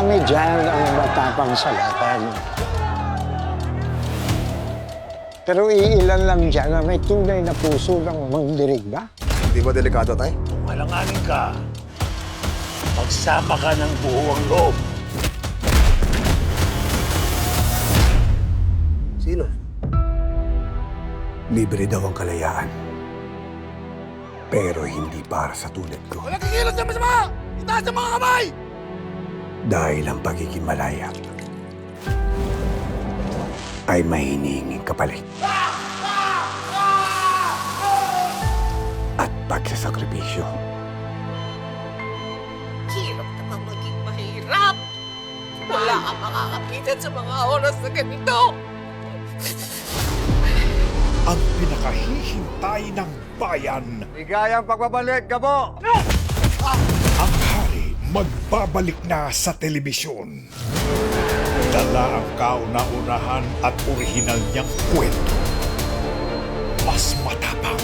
Marami dyan ang matapang sa laban. Pero iilan lang dyan na may tunay na puso ng mangdirigma. Hindi ba delikado, tay? Kung alanganin ka, magsama ka ng buong loob. Sino? Libre daw ang kalayaan. Pero hindi para sa tulad ko. Walang kikilos na masama! Itaas ang mga kamay! Dahil ang pagiging malaya ay may hinihinging kapalit. At pagsasakripisyo. Hirap naman maging mahirap. Wala kang makakapitan sa mga oras na ganito. Ang pinakahihintay ng bayan. Ligayang pagbabalik, Gabo! Ang hari magbabalik na sa telebisyon. Dala ang kauna-unahan at orihinal niyang kwento. Mas matapang.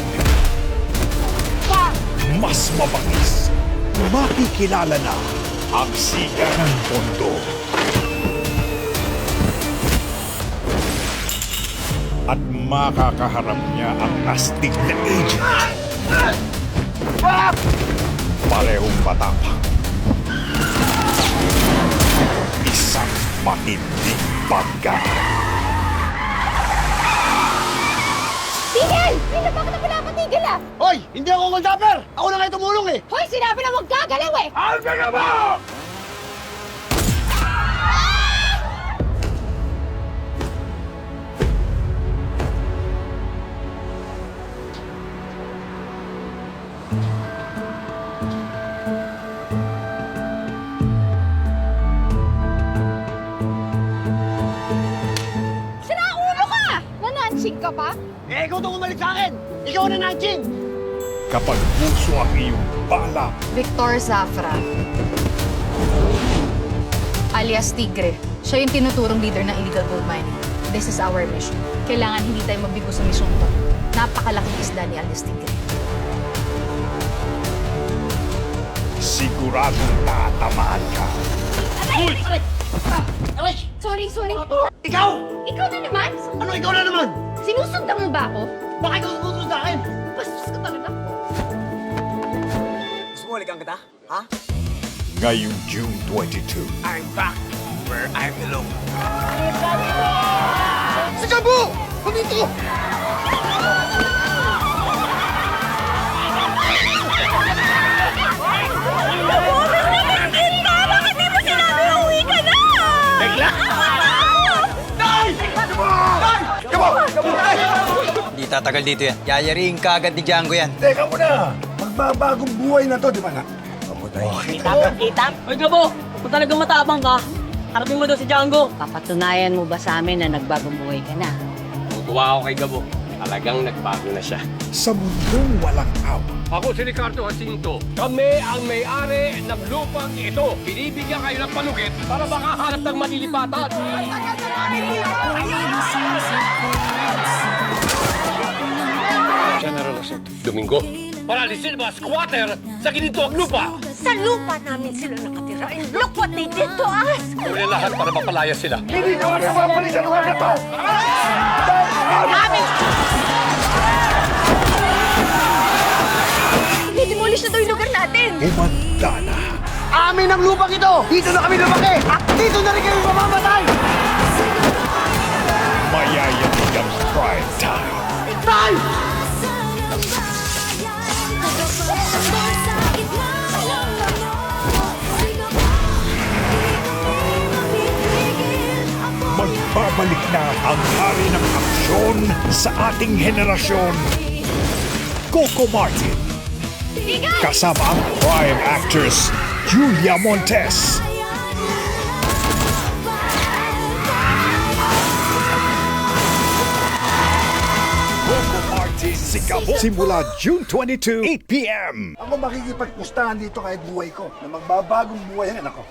Mas mabangis. Makikilala na ang siga ng mundo. At makakaharap niya ang astig na agent. Parehong matapang. Isang matinding pagka. Tigil! Sino bakit na wala patigil ah? Hoy! Hindi ako goldapper! Ako na kayo tumulong eh! Hoy, sinabi na huwag gagalaw eh! Ano ka ba? Sira ulo ka! Nanansing ka pa? Eh, ikaw itong umalik sa akin! Ikaw na nanching! Kapag puso ang iyong balak, Victor Zafra. Alias Tigre. Siya yung tinuturong leader ng illegal gold mining. This is our mission. Kailangan hindi tayo mabigo sa misyon to. Napakalaking isda ni alias Tigre. siguradong tatamaan ka. Sorry. Ikaw! Ikaw na naman? Ano ikaw na naman? Sinusundan mo ba ako? Bakit ikaw susunod sa akin? Bastos ka talaga. Gusto mo halikan kita? Ha? Ngayong June 22, I'm back where I belong. Si Gabo! Nandito! Bigla! Tay! Gabo! Tay! Gabo! Gabo! Tay! Hindi tatagal dito yan. Yayariin ka agad ni Django yan. Teka muna! Magbabagong buhay na to, di ba na? Kaputay. Kita? Hoy, Gabo! Kung talagang matapang ka, harapin mo daw si Django. Papatunayan mo ba sa amin na nagbagong buhay ka na? Tutuwa ako kay Gabo. Talagang nagbago na siya. sa mundong walang awa. Ako si Ricardo Jacinto. Kami ang may-ari ng lupang ito. Binibigyan kayo ng palugit para makahanap ng malilipatan. General Roseto. Domingo, paralisin mga squatter sa ginitong lupa. Sa lupa namin sila nakatira. And look what they did to us! Gawin lahat para mapalaya sila. Hindi ka magpapali sa lugar na to! Demolish na daw yung lugar natin. Umanda na Amin ang lupang ito! Dito na kami lumaki! At dito na rin kami mamamatay! mayayanig ang prime time. Tay! Magbabalik na ang hari ng aksyon sa ating henerasyon. Coco Martin. Kasama ang prime actress Julia Montes. Coco Martin si Gabo. Simula June 22, 8 p.m. Ako makikipagpustahan dito kahit buhay ko na magbabagong buhay ang anak ko.